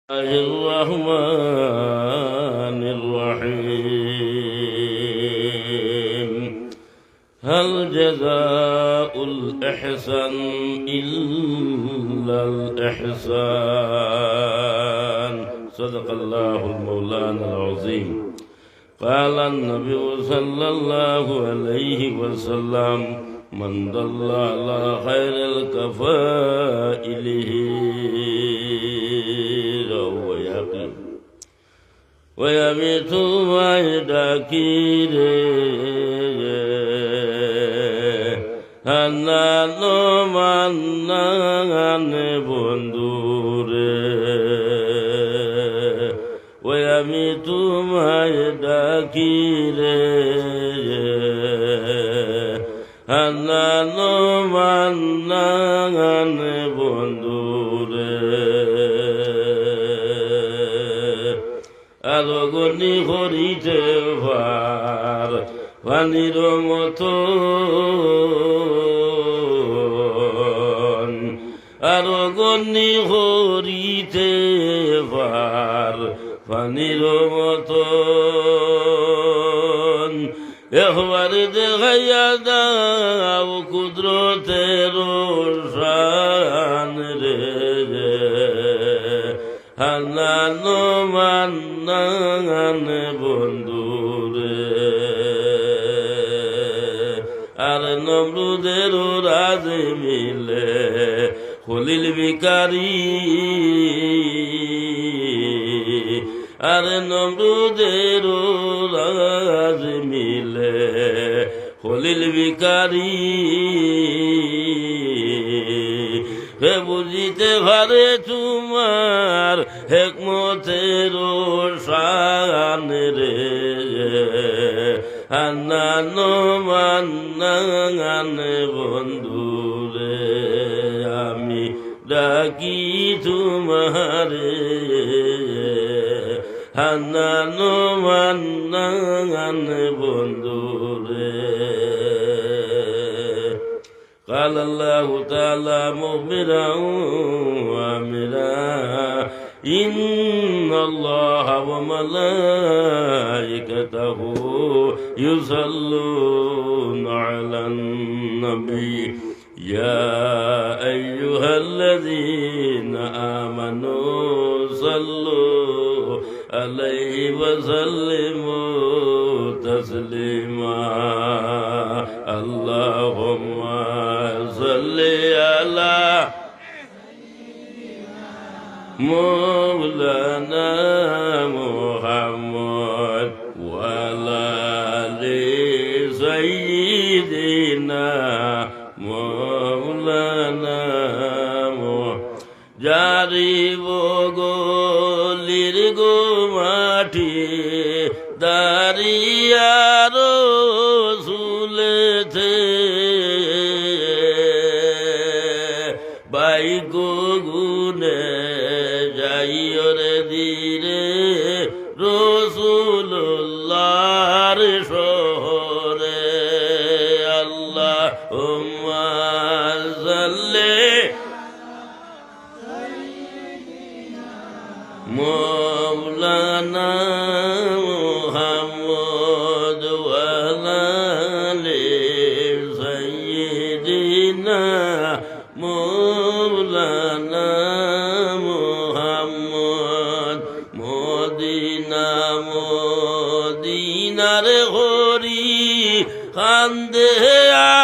الرحمن الرحيم هل جزاء الإحسان إلا الإحسان صدق الله المولانا العظيم قال النبي صلى الله عليه وسلم من دل على خير الكفائله ويبيت ويدكير হান্নানো মান্নানে বন্ধুরে ওই আমি তোমায় ডাকি রে হান্নানো মান্নানে বন্ধুরে আরো গনি করিতে ভার পানির মতো আরো গনি করিতে ভার পানির মতো একবার দেখাইয়া দাও কুদরতের শান রে হান্নানো মান্নান বন্ধুরে আর নমরুদের রাজ মিলে খলিল ভিখারি আর নমরুদের রাজ মিলে খলিল ভিখারি হে বুঝিতে পারে তোমার হিকমতের শান রে হান্নানো মান্নান বন্ধুরে আমি ডাকি তোমারে হান্নানো মান্নান বন্ধুরে قال الله تعالى مخبرا وامرا إن الله وملائكته يصلون على النبي يا أيها الذين آمنوا صلوا عليه وسلموا تسليما اللهم صل على مولانا محمد وعلى آل سيدنا مولانا জারি বগলির গোমাটি দাঁড়িয়ার ঝুলেছে বাইক গুনে যাইরে ধীরে রসুল্লাহর শহরে আল্লাহ সাল্লি মৌলানা মুহাম্মদ ওয়ালা আলি সাইয়্যিদিনা মৌলানা মুহাম্মদ মদিনা মদিনার হরি কান্দে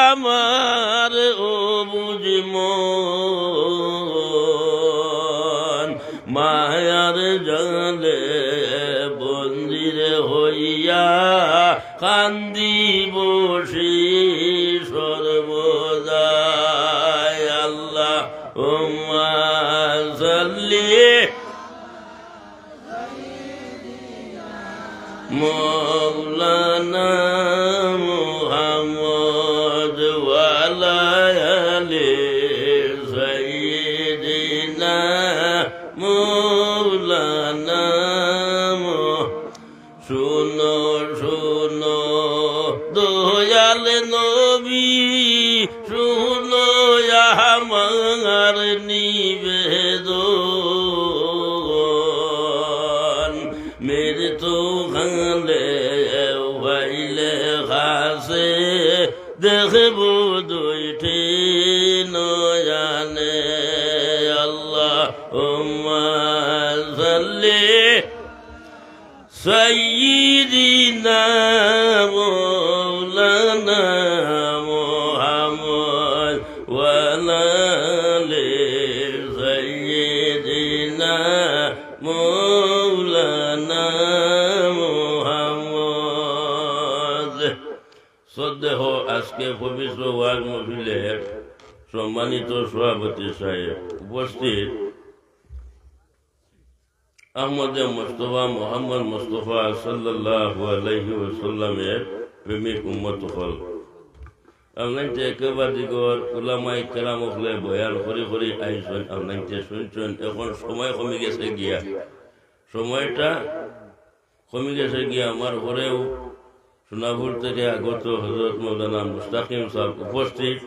আমার ও বুঝমন মায়ার জালে বন্দিরে হইয়া কান্দি বসি সর্বদাই আল্লাহ সাল্লি মৌলানা মুহাম্মদ ওয়ালা আলি সাইয়্যিদিনা মৌলানা শুনো শুনো দয়াল নবী শুনো আমার নিবেদন मेरे तो खाले भाईले खासे দেখবো দুইটি নয়ানে আল্লাহুম্মা সাল্লি সাইয়্যিদিনা মাওলানা মুহাম্মদ ওয়া আলা আলি সাইয়্যিদিনা মাওলানা মুহাম্মদ। শ্রদ্ধেয় আজকে পবিত্র ওয়াজ মাহফিলের সম্মানিত সভাপতি সাহেব, উপস্থিত আহমদে মুস্তফা মোহাম্মদ মুস্তফা সাল্লাল্লাহু আলাইহি ওয়াসাল্লামের প্রেমিক উম্মত হল, আপনাকে একেবারে দিগর উলামায়ে কেরাম হলে বয়ান করে আইসন, আপনাকে শুনছেন। এখন সময় কমে গেছে গিয়া, সময়টা কমে গেছে গিয়া। আমার ঘরেও সোনাপুর থেকে আগত হজরত মৌলানা মুস্তাকিম সাহেব উপস্থিত,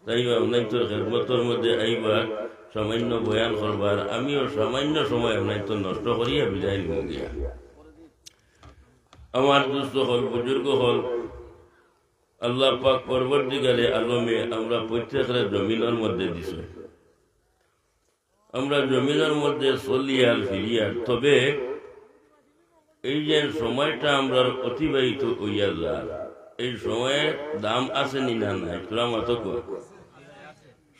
তাই আপনাকে খেদমতের মধ্যে আইবার সামান্য বয়ান করবার, আমিও সামান্য সময় আপনাকে নষ্ট করিয়া বিদায় নিব গিয়া। আমার দুস্থ হল, বুজুর্গ হল, আল্লাহ পাক পরবর্তীকালে আলমে আমরা প্রত্যেকের জমিনের মধ্যে দিছ, আমরা জমিনের মধ্যে চলিয়ার ফিরিয়ার। তবে এই যে সময়টা আমরা অতিবাহিত হইয়া যার, এই সময়ের দাম আছে নি না নাই? তোরা মতো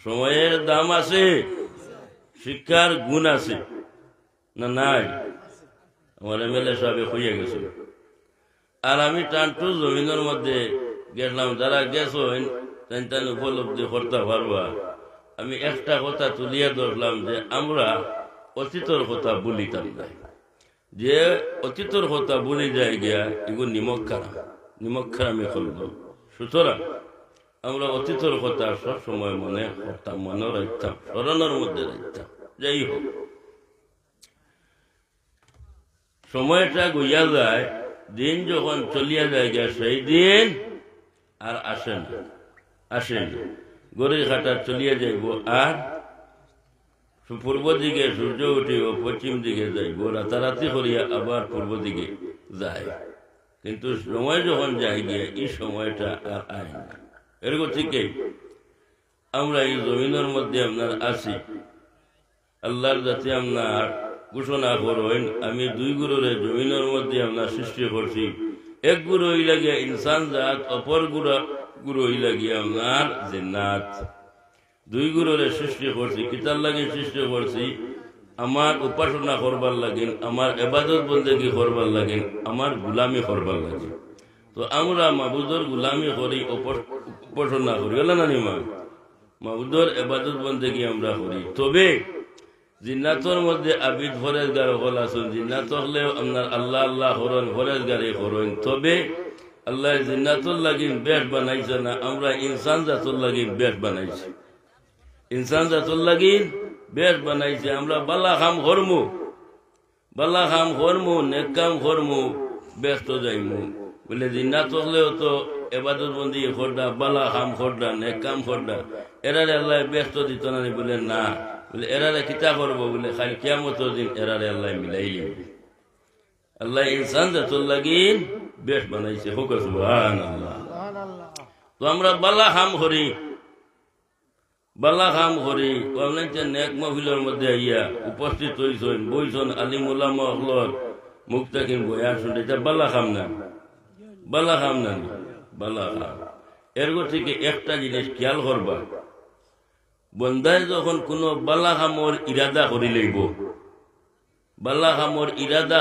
সময়ের দাম আছে, শিক্ষার গুণ আছে না নাই? আমার এমএলএ সাহেব হইয়া গেছে, আর আমি টানটু জমিনের মধ্যে গেলাম। যারা গেছেন তাই উপলব্ধি করতে পারবা। আমি একটা কথা তুলিয়া ধরলাম যে আমরা অতীতর কথা বলিতাম না, যে অতীতর কথা বলে যায় গিয়া এগুলো নিমক খারামি করব। সুতরাং আমরা অতীতর কথা সব সময় মনে করতাম, মনে রাখতাম, স্মরণের মধ্যে রাখতাম। যাই হোক, সময়টা গইয়া যায়, দিন যখন চলিয়া যায় গিয়া সেই দিন আর আসেন গড়ির ঘাটা চলিয়া যাইব, আর পূর্ব দিকে সূর্য উঠিব, পশ্চিম দিকে যাইব, রাতারাতি করিয়া আবার পূর্ব দিকে যায়। কিন্তু সময় যখন যায় গিয়ে এই সময়টা আর আয় না। এরকম ঠিকই আমরা এই জমিনের মধ্যে আপনার আছি, আল্লাহর যাতে আপনার ঘোষণা করেন আমি দুই গুরুরে জমিনের মধ্যে আপনার সৃষ্টি করছি। এক গুরু হই লাগিয়া ইনসান জাত, অপর গুরু হই লাগিয়া আপনার জিন্নাত। দুই গুরুরে সৃষ্টি করছি, কিতার লাগে সৃষ্টি করছি? আমার উপাসনা করবার লাগেন, আমার ইবাদত বন্দেগী করবার লাগেন, আমার গুলামি করবার লাগেন। তো আমরা মাবুদর গুলামি করি, উপাসনা করি, হল না নিমা? মাবুদর ইবাদত বন্দেগী আমরা করি। তবে জিন্নাতর মধ্যে আবিদ ফরেজগার হল আসুন, জিন্নাত হলেও আপনার আল্লাহ আল্লাহ হরণ ফরেজগারে হরণ। তবে আল্লাহ জিন্নাতুর লাগিন বেশ বানাইছে না, আমরা ইনসান জাতুর লাগিন বেশ বানাইছি। ইনসান জাতুর লাগিন বেশ বানাইছে। আমরা বালা খাম হরমু, নেক কাম করমু, ব্যস্ত যাইমু। বলে জিন্নাত হলেও তো এবাদত বন্দি খরদা, বালা খাম খরদা, নেক কাম খরদা, এরারে আল্লাহ ব্যস্ত দিত না। বলে না, বলে এরারে কিতা করবো? বলে খালি কিয়ামতের দিন এরারে আল্লাহ মিলাইলি। আল্লাহ ইনসান জাতুর লাগিন বেশ বানাইছে। হোক সুবহানাল্লাহ। তো আমরা বালা খাম করি, নেক মহিলার মধ্যে আইয়া উপস্থিত হইছেন, বইছেন আলিম উলামা হলর মুক্তাকিন বইয়া শুনে, এটা বালা খাম না। এর থেকে একটা জিনিস খেয়াল করবা, বন্দায় যখন কোনো বালা খামর ইরাদা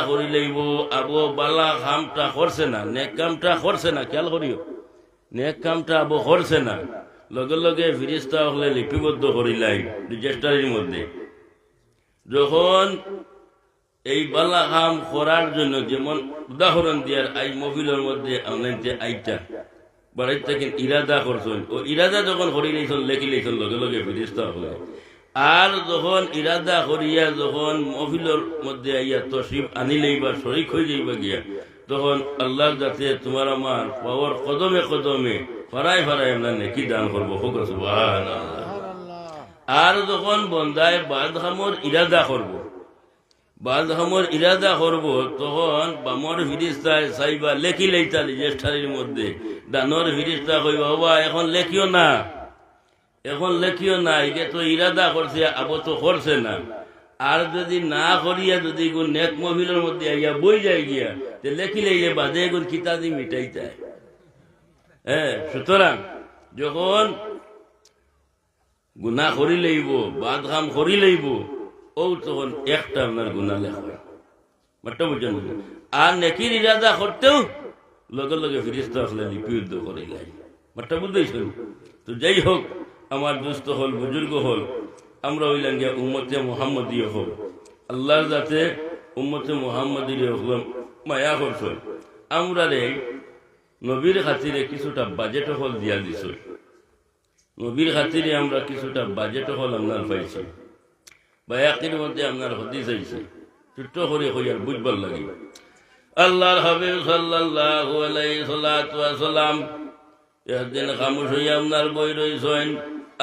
করি লইব, আবো বালা খামটা করছে না, নেক কামটা করছে না, খেয়াল করিও, নেক কামটা আবো করছে না, লগে লগে ফিরিস্তা হলে লিপিবদ্ধ করিলাই রেজিস্টারির মধ্যে। যখন এই বালা কাম করার জন্য, যেমন উদাহরণ দিয়ার আই মহিলার মধ্যে আপনাদের আইটা বাড়ির থেকে ইরাদা করছেন, ও ইরাদা যখন করি লাইছেন, লেখি লাইছেন লগে লগে ফিরিস্তা হলে। আর যখন ইরাদা করিয়া যখন মহিলার মধ্যে আইয়া তশরিফ আনিলেই বা শরিক হয়ে যাইবা গিয়া, তখন আল্লাহ যাতে তোমার আমার পাওয়ার কদমে কদমে ফারাই আমরা নেকি দান করবো। সুবহানাল্লাহ। আর যখন বন্দায় বাদ খামর ইরাদা করব, বাদ সময় ইরাদা করব তখন বামর ফিরিস্তায় চাইবা লেখি লইতালি জ্যেষ্ঠারির মধ্যে ডানর ফিরিস্তা কইবা বাবা এখন লেখিও না, এখন লেখিও না, এটা তো ইরাদা করছে আবো তো করছে না। আর যদি না করিয়া যদি কোন নেক মহিলার মধ্যে আইয়া বই যায় গিয়া তে লেখি লইলে বাদে কোন কিতাদি মিটাই যায়। হ্যাঁ, সুতরাং যখন গুণা করি লইব বাদ কাম করি লইব ও তখন একটা আপনার গুণা লেখা মাত্র বুঝছেন। আর নেকির ইরাদা করতেও লগে লগে ফিরিস্তা আসলে লিপিবদ্ধ করে যায় মাত্র বুঝতেছেন। তো যাই হোক, আমার দুস্থ হল বুজুর্গ হল, আমরা হইলাম গিয়া উম্মতে মুহাম্মদীয় হল, আল্লাহর যাতে উম্মতে মুহাম্মদীয় হল মায়া করছেন। আমরা রে নবীর খাতিরে কিছুটা বাজেট হল দিয়া দিছ, নবীর খাতিরে আমরা কিছুটা বাজেট হল আপনার পাইছি, বায়াকির মধ্যে আপনার হদিস আইছে, ছোট্ট করে হইয়ার বুঝবার লাগে। আল্লাহর হাবিব সাল্লাল্লাহু আলাইহি সাল্লাতু ওয়া সাল্লাম একদিন খামোশ হইয়া আপনার বই রইছেন।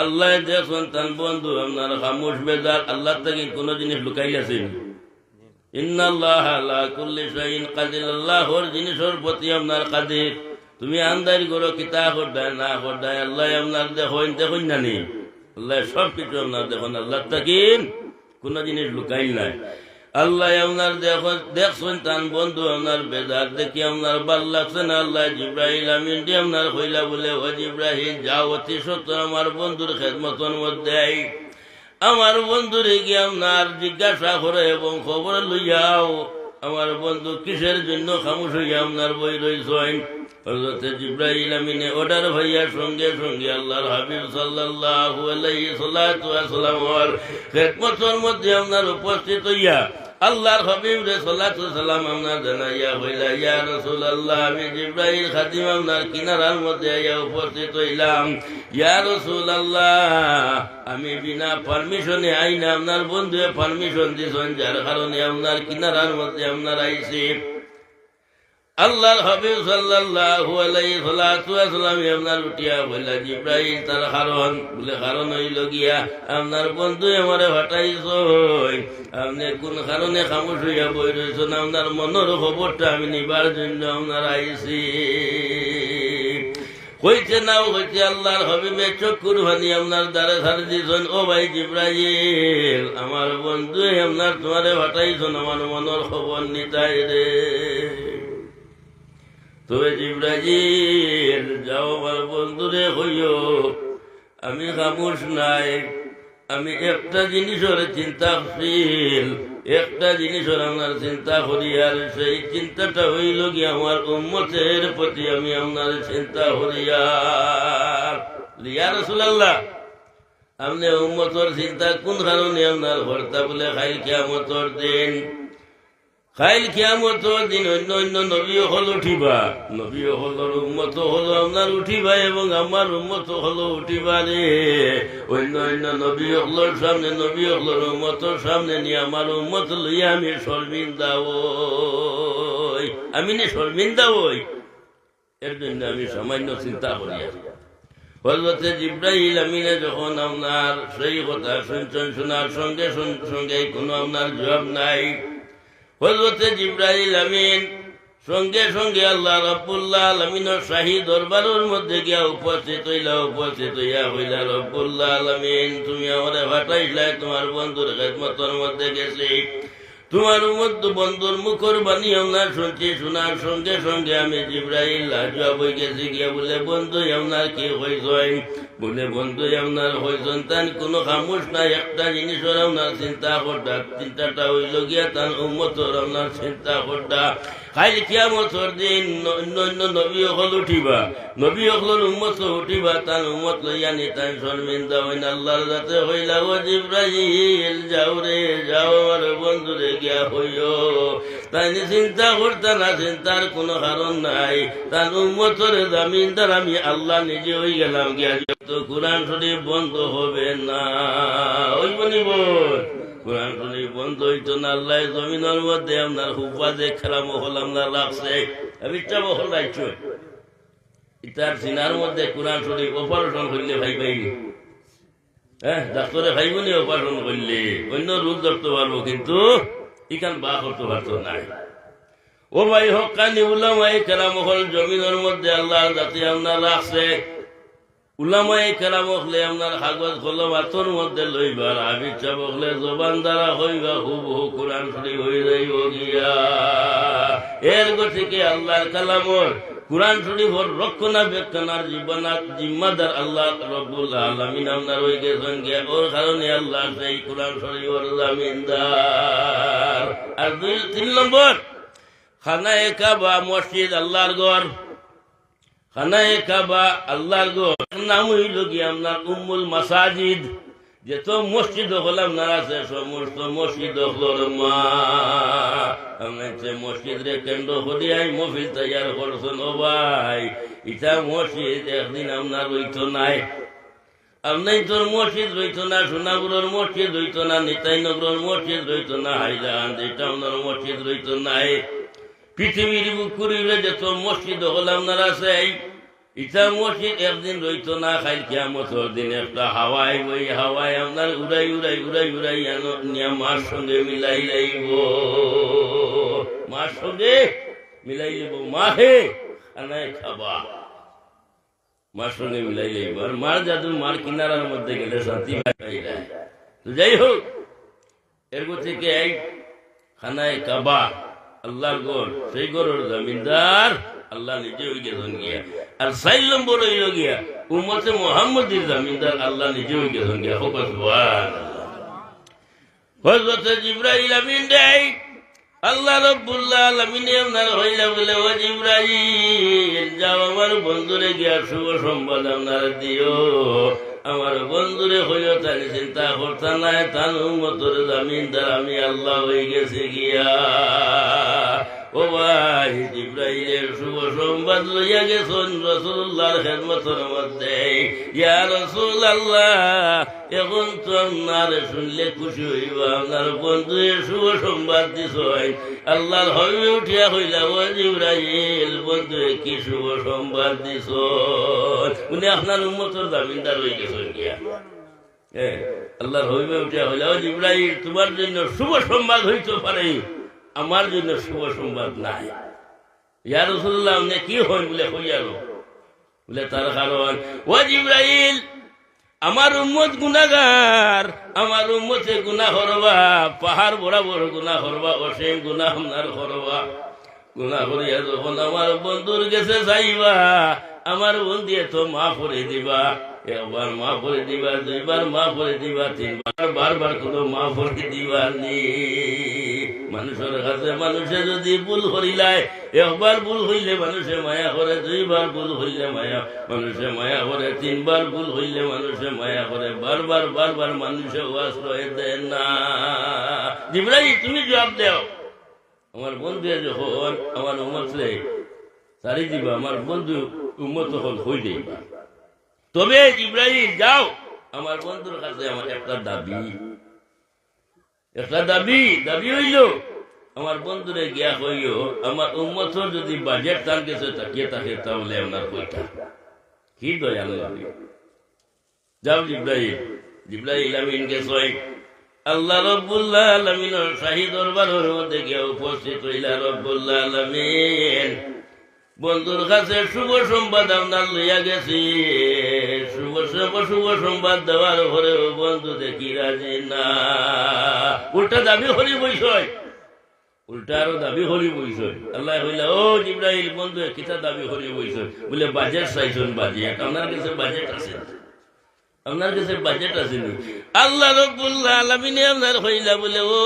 আল্লাহ দেখছেন তার বন্ধু আপনার খামোশ বেজার, আল্লাহ থেকে কোনো জিনিস লুকাই আছেন। ইন্নাল্লাহা আলা কুল্লি শাইইন কাদির, আল্লাহর জিনিসের প্রতি আপনার কাদির। তুমি আন্দারি করো কিতা করদায় না করদায় আল্লাহ আপনার দেখেন, দেখুন জানি আল্লাহ সব কিছু আপনার দেখুন, আল্লাহ তাকিন কোন জিনিস লুকাই নাই। আল্লাহ আপনার দেখছেন তান বন্ধু আপনার বেদার দেখি আপনার ভাল লাগছে না। আল্লাহ জিব্রাহিল আমিন দিয়ে আপনার কইলা বলে ও জিব্রাহিল যাও অতি সত্তর আমার বন্ধুর খেদমতর মধ্যে আমার বন্ধুরে গিয়ে আপনার জিজ্ঞাসা করে এবং খবর লইয়াও আমার বন্ধু কিসের জন্য খামোশ হইয়া আপনার বই রইছেন। হযরতে জিব্রাইল আমিনে অর্ডার ভাইয়া সঙ্গে সঙ্গে আল্লাহর হাবিব সাল্লাল্লাহু আলাইহি সাল্লাতু ওয়া সাল্লামের খেদমতের মধ্যে আপনার উপস্থিত হইয়া আল্লাহর হাবিব রে সাল্লাতু সালাম আপনার জানাইয়া হইলা ইয়া রাসূলুল্লাহ আমি জিব্রাইল খাদিম আপনার কিনারার মধ্যে আইয়া উপস্থিত হইলাম। ইয়া রাসূলুল্লাহ আমি বিনা পারমিশনে আইনা আপনার বন্ধু পারমিশন দিছেন, যার কারণে আপনার কিনারার মধ্যে আপনার আইছি। আল্লাহর হাবিব সাল্লাল্লাহু আলাইহি সাল্লাতু ওয়া সাল্লাম আপনার উঠিয়া বললা জিব্রাইল তার কারণ বলে কারণ হইল গিয়া আপনার বন্ধু আমারে হটাইছই, আপনি কোন কারণে খামোশ হইয়া বই রয়েছেন আপনার মনের খবরটা আমি নিবার জন্য আপনার আইছি। হইছে নাও হইছে আল্লাহর হাবিবে চক্ষুর ভানি আপনার দ্বারে ছাড়ি দিয়েছেন। ও ভাই জিব্রাইল আমার বন্ধু আপনার তোমারে হটাইছেন আমার মনের খবর নিতাই রে। তবে জিব্রাইল যাও আমার বন্ধুরে হইও আমি খামোশ নাই, আমি একটা জিনিসের চিন্তাশীল, একটা জিনিসের আপনার চিন্তা করি, আর সেই চিন্তাটা হইল কি আমার উম্মতের প্রতি আমি আপনার চিন্তা করি। ইয়া রাসূলুল্লাহ আপনি উম্মতের চিন্তা কোন কারণে আপনার ভর্তা বলে খাইল কিয়ামতের দিন, খাইল কিয়ামতের দিন অন্য অন্য নবী হল উঠিবা, নবী হলর উম্মত হলো আপনার উঠিবা এবং আমার উম্মত হলো উঠিবা রে। অন্য অন্য নবী হলর সামনে নবী হলর উম্মতর সামনে নিয়ে আমার উম্মত লইয়া আমি শর্মিন্দা হই, আমি নে শর্মিন্দা হই, এর জন্য আমি সামান্য চিন্তা করি। হযরতে জিব্রাইল আমিনে যখন আপনার সেই কথা শুনছেন, শোনার সঙ্গে সঙ্গে কোনো আপনার জবাব নাই। হযরতে জিব্রাইল আমিন সঙ্গে সঙ্গে আল্লাহ রাব্বুল আলামিনের শাহী দরবারের মধ্যে গিয়া উপস্থিত হইয়া হইলা রাব্বুল আলামিন তুমি আমারে পাঠাইলা তোমার বন্ধুর খেদমতের মধ্যে গেছি, তোমার বন্ধুর মুখর বাণী আপনার শুনছি, শোনার সঙ্গে সঙ্গে আমি জিব্রাইল লাজুয়া বই গেছি গিয়া বলে বন্ধু আপনার কি হইছেন, বলে বন্ধু আপনার হইছেন তান কোনো খামোশ নাই, একটা জিনিসের আপনার চিন্তা করতা, চিন্তাটা হইল গিয়া তার উম্মতর আপনার চিন্তা করতা। কাইল কিয়ামতের দিন অন্য অন্য নবী হল উঠিবা, নবী হলর উম্মত উঠিবা, তার উম্মত লইয়া নিতাই শর্মিন্দা হইন। আল্লাহর যাতে হইলা ও জিব্রাইল যাও রে যাও আমার বন্ধুরে গিয়া হইও, তাই চিন্তা করতা না, চিন্তার কোনো কারণ নাই, তার উম্মতর জামিনদার আমি আল্লাহ নিজে হই গেলাম গিয়া। যত কোরআন শরীফ বন্ধ হবে না ওই বলিব, কোরআন শরীফ বন্ধ হইতো না, আল্লাহ জমিনের মধ্যে আপনার হুফাজে খেলা মহল আপনার লাগছে, আবিটা মহল রাখছ ইতার সিনার মধ্যে কোরআন শরীফ অপারেশন করলে ভাই পাইনি, হ্যাঁ ডাক্তারে ভাইবনি অপারেশন করলে অন্য রোগ ধরতে পারবো, কিন্তু ইখান বা করতে পারতো নাই। ও ভাই হকানি উলামায়ে কেরাম হল জমিনের মধ্যে আল্লাহর জাতি আপনার রাখছে। উলামায়ে কেরাম হলে আপনার কাগজ কলম হাতর মধ্যে লইবার আবির চাপ হলে জবান দ্বারা হইবা হুবহু কোরআন শরীফ হয়ে যাইব গিয়া। এর গতিকে আল্লাহর কালামর কুরআন শরীফের রক্ষণাবেক্ষণার জিম্মাদার আল্লাহ রব্বুল আলামিন আপনার হয়ে গেছেন গিয়া। ওর কারণে আল্লাহ সেই কুরআন শরীফের জামিনদার। আর 3 নম্বর খানায়ে কাবা মসজিদ আল্লাহর ঘর। খানায়ে কাবা আল্লাহর ঘর নাম হইল কি আপনার উম্মুল মাসাজিদ। যেত মসজিদ হল আপনার আছে সমস্ত মসজিদ হল মা। মসজিদ রে কেন্দ্র করিয়াই মফিল তৈয়ার করছেন। ও ভাই ইটা মসজিদ একদিন আপনার রইত নাই। আপনার তোর মসজিদ রইত না, সোনাগুলোর মসজিদ রইত না, নিতাইনগরের মসজিদ রইত না, হাইলাকান্দি টাউনের মসজিদ রইত নাই। পৃথিবীর বুকুরিলে যত মসজিদ হল আপনার আছে ইটা মসজিদ একদিন রইত না। খাইল কিয়ামতের দিন একটা হাওয়াই বই হাওয়াই আপনার উড়াই উড়াই উড়াই উড়াই নিয়ে মার সঙ্গে মিলাই লাইব। মার সঙ্গে মিলাই লিব মাহে খানায়ে কাবা মার সঙ্গে মিলাই লাইব। আর মার জাদু মার কিনারার মধ্যে গেলে শান্তি পাই যায়। তো যাই হোক এর থেকে এই খানায়ে কাবা আল্লাহর ঘর, সেই ঘরের জমিনদার আল্লাহ নিজে হয়ে গেছেন গিয়া। আর 4 নম্বর হইল গিয়া উম্মতে মুহাম্মদের জমিনদার আল্লাহ নিজে হয়ে গেছেন গিয়া। হযরত জিবরাইল আমিন দেয় আল্লাহ রাব্বুল আলামিন আপনার হইলা বলে, ও জিবরাইল যাও আমার বন্ধুরে গিয়া শুভ সংবাদ আপনার দিও। আমার বন্ধুরে হইও তার চিন্তা করতা নাই, তার উম্মতের জমিনদার আমি আল্লাহ হয়ে গেছে গিয়া। ও ভাই জিবরাইলের শুভ সংবাদ লইয়া গেছেন রাসূলুল্লাহর খেদমতের মধ্যে। ইয়া রাসূলুল্লাহ এখন তো আপনার শুনলে খুশি হইব, আপনার বন্ধুর শুভ সংবাদ দিছেন। আল্লাহর হইবে উঠিয়া হইলা, ও জিবরাইল বন্ধু কি শুভ সংবাদ দিছেন? উনি আপনার উম্মতের জামিনদার হয়ে গেছেন গিয়া। আল্লাহর হইবে উঠিয়া হইলা, ও জিবরাইল তোমার জন্য শুভ সংবাদ হইতে পারে, আমার জন্য শুভ সংবাদ নাই। ইয়া রাসূলুল্লাহ আপনি কি হন বলে হইয়ালো বলে তার কারণ, ও জিবরাইল আমার উম্মত গুনাহগার, আমার উম্মতে গুনাহ করবা, পাহাড় বরাবর গুনাহ করবা, অসীম গুনাহ আপনার করবা। গুনাহ করিয়া যখন আমার বন্ধুর কাছে যাইবা, আমার বন্ধু তো মাফ করে দিবা। একবার মাফ করে দিবা, 2বার মাফ করে দিবা, 3বার বারবার কোনো মাফ করে দিবা নি। মানুষের কাছে মানুষে যদি ভুল করিলায়, একবার ভুল হইলে মানুষে মায়া করে, 2বার ভুল হইলে মানুষে মায়া করে, 3বার ভুল হইলে মানুষে মায়া করে, বারবার বারবার মানুষে আশ্রয় দেয় না। জিবরাইল তুমি জবাব দাও, আমার বন্ধু যখন আমার উম্মতরে সারি দিবা, আমার বন্ধু উম্মত তখন হই দিবা। তবে জিবরাইল যাও, আমার বন্ধুর কাছে আমার একটা দাবি হইল, আমার বন্ধুরে গিয়া হইও আমার উম্মতর যদি বাজেট তার কাছে তাকিয়ে থাকে তাহলে আপনার কইটা কি দয়াল লাগে। যাও জিবরাইল আমিন গেছে আল্লাহ রাব্বুল আলামিনের শাহী দরবারের মধ্যে গিয়া উপস্থিত হইলা। রাব্বুল আলামিন বন্ধুর কাছে শুভ সংবাদ আপনার লইয়া গেছি। শুভ সংবাদ দেওয়ার পরে বন্ধু দেখি রাজি না, উল্টা দাবি হরি বইসয়, উল্টা আরো দাবি হরি বইসয়। আল্লাহ হইলা, ও জিবরাইল বন্ধু কিতা দাবি হরি বইসয় বলে, বাজেট চাইছেন। বাজেট আপনার কাছে বাজেট আছে? আপনার কাছে বাজেট আছে নি? আল্লাহ রাব্বুল আলামিন আপনার হইলা বলে, ও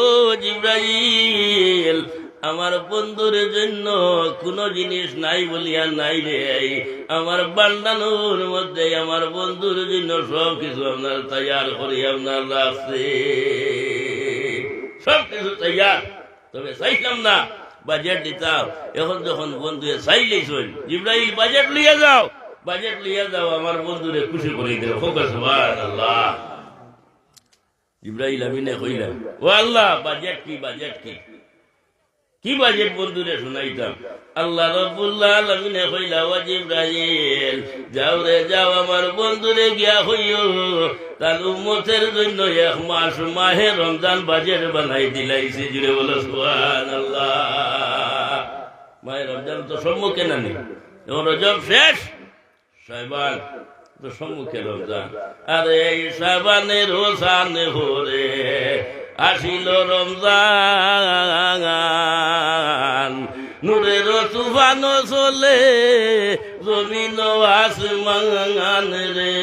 জিবরাইল আমার বন্ধুর জন্য কোন জিনিস নাই বলিয়া নাই রে, আমার বান্দানোর মধ্যে আমার বন্ধুর জন্য সব কিছু আপনার তৈয়ার করি আপনার রাখছে, সব কিছু তৈয়ার। তবে চাইলাম না বাজেট দিতাম। এখন যখন বন্ধু চাইলেই চল, জিবরাইল বাজেট লিয়ে যাও, বাজেট লিয়ে যাও, আমার বন্ধুরে খুশি করে দেও। সুবহানাল্লাহ। জিবরাইল আমিনে কইলেন, ও আল্লাহ বাজেট কি? কি বাজেট বন্ধুরে শোনাইতাম। আল্লাহ রাব্বুল আলামিনে কইলা ওয়া জিবরাইল যাও রে যাও আমার বন্ধুরে গিয়া হইও তার উম্মতের জন্য এক মাস মাহে রমজান বাজেট বানাই দিলাইছে। জুড়ে বলো সুবহানাল্লাহ। মাহে রমজান তো সম্মুখে নানি, যখন রজব শেষ শাবান তো সম্মুখে রমজান। আরে এই শাবানের হোসানে হরে আসিল রমজান, নূরের তুফান চলে জমিন আসমান রে,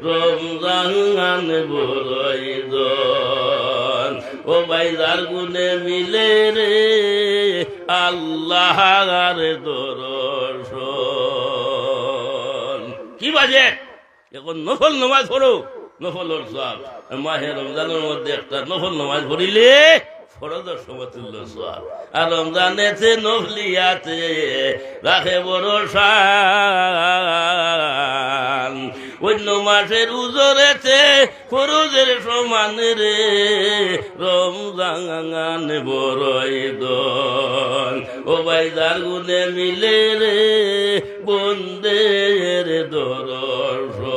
রমজান বড়ই জন ও বাইজার গুনে মিলে রে আল্লাহর দর্শন। কি বাজে এখন নফল নামাজ পড়ো, নফলের সওয়াব। মাহে রমজানের মধ্যে একটা নফল নামাজ পড়িলে ফরজের সমতুল্য সওয়াব। আর রমজানেতে নফলিয়াতে রাখে বড় শান, অন্য মাসের উজরেতে ফরজের সমান রে, রমজান বড়ই দন ও বাইদার গুনে মিলে রে বন্দের দর্শন।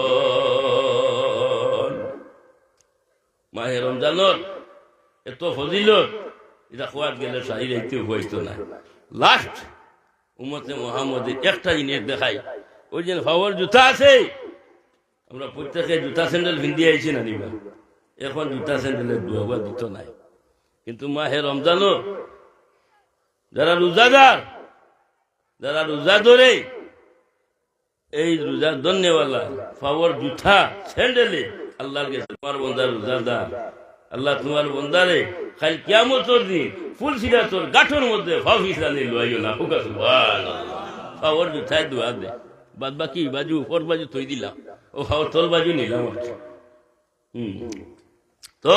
মাহে রমজানত এত ফজিলত, এটা খোয়াত গেলে সাহি রাইতে হইতো না। লাস্ট উম্মতে মুহাম্মদের একটা জিনিস দেখাই, ওই যে ফাওয়ার জুতা আছে, আমরা প্রত্যেকে জুতা স্যান্ডেল ভিন্দি আইছি না নিবা, এখন জুতা স্যান্ডেলের দুয়াবা দিত নাই। কিন্তু মাহে রমজানও যারা রোজাদার, যারা রোজা ধরে, এই রোজা ধন্যওয়ালা ফাওয়ার জুতা স্যান্ডেলে আল্লাহর কাছে তোমার বন্দা রোজাদার, আল্লাহ তোমার বন্দারে খালি কিয়ামতের দিন ফুল সিরা তোর গাঠর মধ্যে ফাফিসানি লইও না। ফাওয়ার জুতায় দোয়া দে, বাদ বাকি বাজু উপর বাজু থই দিলাম, ও ফাওয়ার তোর বাজু নিলাম। তো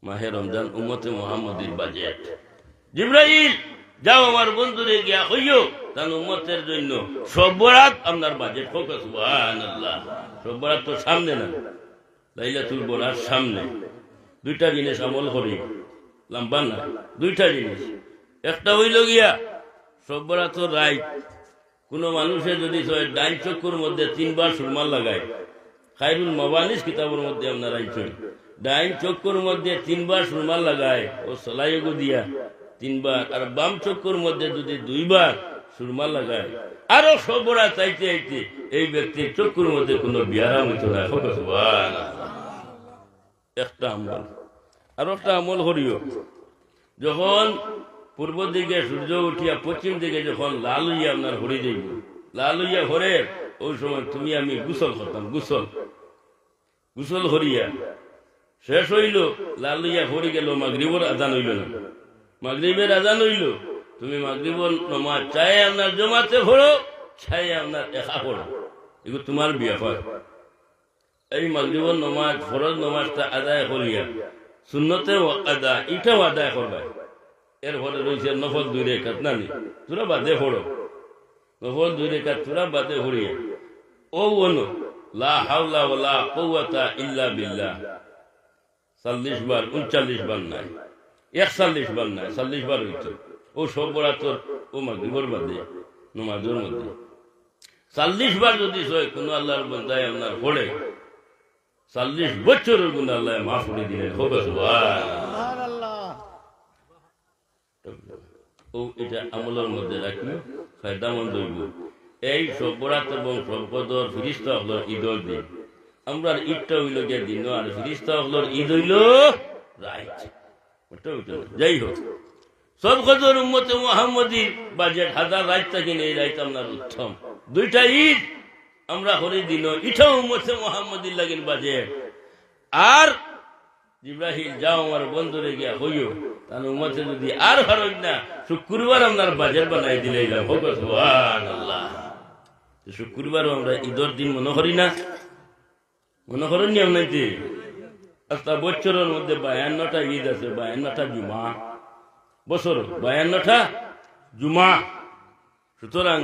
মাহে রমজান উম্মতে মুহাম্মদের বাজেট। জিবরাইল যাও আমার বন্ধুরে গিয়া হইও তার উম্মতের জন্য সব বরাত আপনার বাজেট হোক। সুবহানাল্লাহ। সব বরাত তো সামনে না, লাইলাতুল বরাত সামনে। দুইটা জিনিস আমল করি, লম্বা না, দুইটা জিনিস। একটা হইল গিয়া সব বরাত রাইট, কোন মানুষের যদি ডাইন চক্কর মধ্যে 3 বার সুরমা লাগায়, খায়রুল মাবানিস কিতাবের মধ্যে আপনার আইছেন, ডাইন চক্কর মধ্যে 3 বার সুরমা লাগায় ও সলাইগো দিয়া 3 বার, আর বাম চক্কর মধ্যে যদি 2 বার সুরমা লাগায়, আরো সব বরাত চাইতে আইতে এই ব্যক্তির চক্কর মধ্যে কোনো বিয়ারাম হইতো না। একটা আমল। আর একটা আমল করিও, যখন পূর্ব দিকে সূর্য উঠিয়া পশ্চিম দিকে যখন লাল হইয়া আপনার হরি যাইব, লাল হইয়া হরে, ওই সময় তুমি আমি গুসল করতাম। গুসল হরিয়া শেষ হইল, লাল হইয়া হরি গেল, মাগরিবর আজান হইল না, মাগরিবের আজান হইল, তুমি মাগরিবর নমাজ চাই আপনার জমাতে পড়ো, চাই আপনার একা পড়ো, এগুলো তোমার ব্যাপার। এই মাগরিবর নমাজ ফরজ নমাজটা আদায় করিয়া সুন্নতে আদা এটাও আদায় করবা। এরপরে রয়েছে নফল 2 রাকাত, নানি তোরা বাদে পড়ো, নফল 2 রাকাত তোরা বাদে পড়িয়া ও ওনো লা হাওলা ওয়ালা কুওয়াতা ইল্লা বিল্লাহ 40 বার, 39 বার নাই, 41 বার নাই, 40 বার হইতো। ও সব বরাতর ও মাগরিবর বাদে নমাজের মধ্যে 40 বার যদি হয় কোন আল্লাহর বান্দায় আপনার পড়ে, 40 বছরের গুনাহ আল্লাহ মাফ করে দিলেন। সুবহানাল্লাহ। ও এটা আমলের মধ্যে রাখলে ফায়দামন্দ হইব। এই সব বরাত এবং সম্পদর ফিরিস্তা হলোর ঈদের দিন, আমরা ঈদটা হইল গিয়ে দিন, আর ফিরিস্তা হলোর ঈদ হইল রাইট। যাই হোক, সব কদর উম্মতে মুহাম্মদীর বাজেট হাজার রাইত থাকিন, এই রাইত আপনার উত্তম। 2টা ঈদ আমরা হরি দিন, এটাও উম্মতে মুহাম্মদীর লাগিন বাজেট। আর জিবরাইল যাও আমার বন্ধুরে গিয়া হইও তার উম্মতে যদি আর হারই না, শুক্রবার আপনার বাজেট বানাই দিলাম। সুবহানাল্লাহ। শুক্রবারও আমরা ঈদের দিন মনে করি না, মনে করেন নি আপনাইতে? আচ্ছা, বছরের মধ্যে 52টা ঈদ আছে, 52টা জুমা, বছর 52টা জুমা। সুতরাং